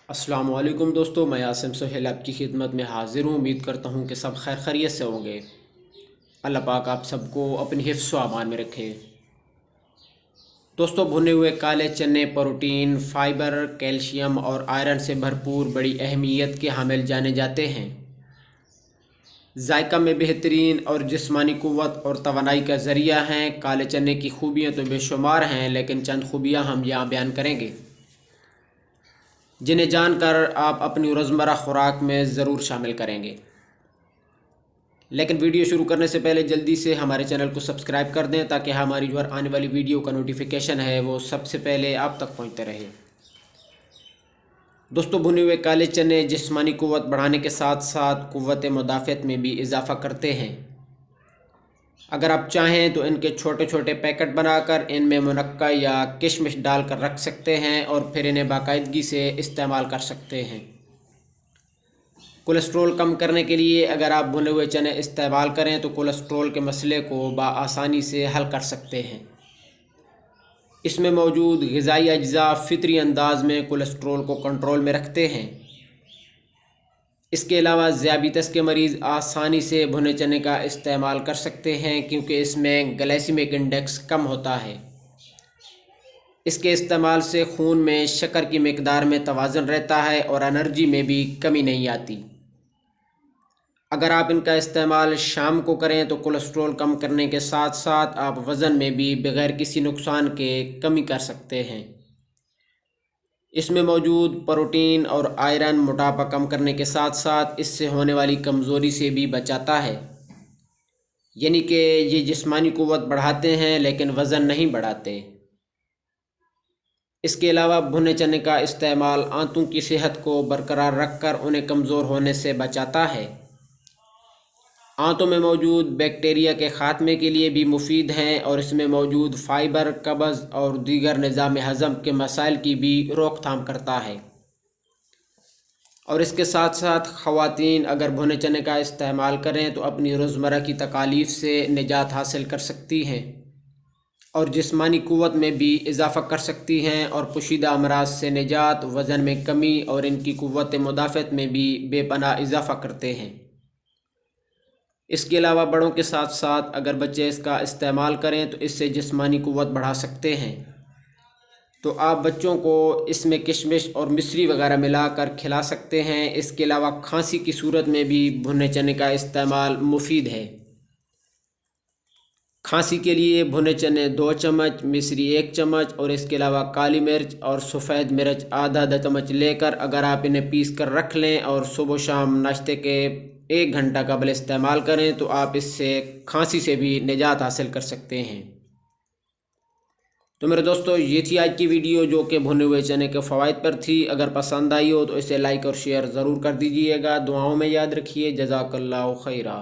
السلام علیکم دوستو، میں عاصم سہیل آپ کی خدمت میں حاضر ہوں۔ امید کرتا ہوں کہ سب خیر خیریت سے ہوں گے۔ اللہ پاک آپ سب کو اپنی حفظ و امان میں رکھے۔ دوستو، بھنے ہوئے کالے چنے پروٹین، فائبر، کیلشیم اور آئرن سے بھرپور بڑی اہمیت کے حامل جانے جاتے ہیں۔ ذائقہ میں بہترین اور جسمانی قوت اور توانائی کا ذریعہ ہیں۔ کالے چنے کی خوبیاں تو بے شمار ہیں، لیکن چند خوبیاں ہم یہاں بیان کریں گے جنہیں جان کر آپ اپنی روزمرہ خوراک میں ضرور شامل کریں گے۔ لیکن ویڈیو شروع کرنے سے پہلے جلدی سے ہمارے چینل کو سبسکرائب کر دیں تاکہ ہماری جو آنے والی ویڈیو کا نوٹیفیکیشن ہے وہ سب سے پہلے آپ تک پہنچتے رہے۔ دوستو، بھنے ہوئے کالے چنے جسمانی قوت بڑھانے کے ساتھ ساتھ قوت مدافعت میں بھی اضافہ کرتے ہیں۔ اگر آپ چاہیں تو ان کے چھوٹے چھوٹے پیکٹ بنا کر ان میں منقع یا کشمش ڈال کر رکھ سکتے ہیں اور پھر انہیں باقاعدگی سے استعمال کر سکتے ہیں۔ کولیسٹرول کم کرنے کے لیے اگر آپ بھنے ہوئے چنے استعمال کریں تو کولیسٹرول کے مسئلے کو بآسانی سے حل کر سکتے ہیں۔ اس میں موجود غذائی اجزاء فطری انداز میں کولیسٹرول کو کنٹرول میں رکھتے ہیں۔ اس کے علاوہ ذیابیطس کے مریض آسانی سے بھنے چنے کا استعمال کر سکتے ہیں کیونکہ اس میں گلائسیمک انڈیکس کم ہوتا ہے۔ اس کے استعمال سے خون میں شکر کی مقدار میں توازن رہتا ہے اور انرجی میں بھی کمی نہیں آتی۔ اگر آپ ان کا استعمال شام کو کریں تو کولیسٹرول کم کرنے کے ساتھ ساتھ آپ وزن میں بھی بغیر کسی نقصان کے کمی کر سکتے ہیں۔ اس میں موجود پروٹین اور آئرن موٹاپا کم کرنے کے ساتھ ساتھ اس سے ہونے والی کمزوری سے بھی بچاتا ہے، یعنی کہ یہ جسمانی قوت بڑھاتے ہیں لیکن وزن نہیں بڑھاتے۔ اس کے علاوہ بھنے چنے کا استعمال آنتوں کی صحت کو برقرار رکھ کر انہیں کمزور ہونے سے بچاتا ہے۔ آنتوں میں موجود بیکٹیریا کے خاتمے کے لیے بھی مفید ہیں اور اس میں موجود فائبر قبض اور دیگر نظام ہضم کے مسائل کی بھی روک تھام کرتا ہے۔ اور اس کے ساتھ ساتھ خواتین اگر بھنے چنے کا استعمال کریں تو اپنی روزمرہ کی تکالیف سے نجات حاصل کر سکتی ہیں اور جسمانی قوت میں بھی اضافہ کر سکتی ہیں اور پوشیدہ امراض سے نجات، وزن میں کمی اور ان کی قوت مدافعت میں بھی بے پناہ اضافہ کرتے ہیں۔ اس کے علاوہ بڑوں کے ساتھ ساتھ اگر بچے اس کا استعمال کریں تو اس سے جسمانی قوت بڑھا سکتے ہیں، تو آپ بچوں کو اس میں کشمش اور مصری وغیرہ ملا کر کھلا سکتے ہیں۔ اس کے علاوہ کھانسی کی صورت میں بھی بھنے چنے کا استعمال مفید ہے۔ کھانسی کے لیے بھنے چنے 2 چمچ، مصری 1 چمچ اور اس کے علاوہ کالی مرچ اور سفید مرچ آدھا چمچ لے کر اگر آپ انہیں پیس کر رکھ لیں اور صبح و شام ناشتے کے 1 گھنٹہ قبل استعمال کریں تو آپ اس سے کھانسی سے بھی نجات حاصل کر سکتے ہیں۔ تو میرے دوستو، یہ تھی آج کی ویڈیو جو کہ بھنے ہوئے چنے کے فوائد پر تھی۔ اگر پسند آئی ہو تو اسے لائک اور شیئر ضرور کر دیجیے گا۔ دعاؤں میں یاد رکھیے۔ جزاک اللہ خیرہ۔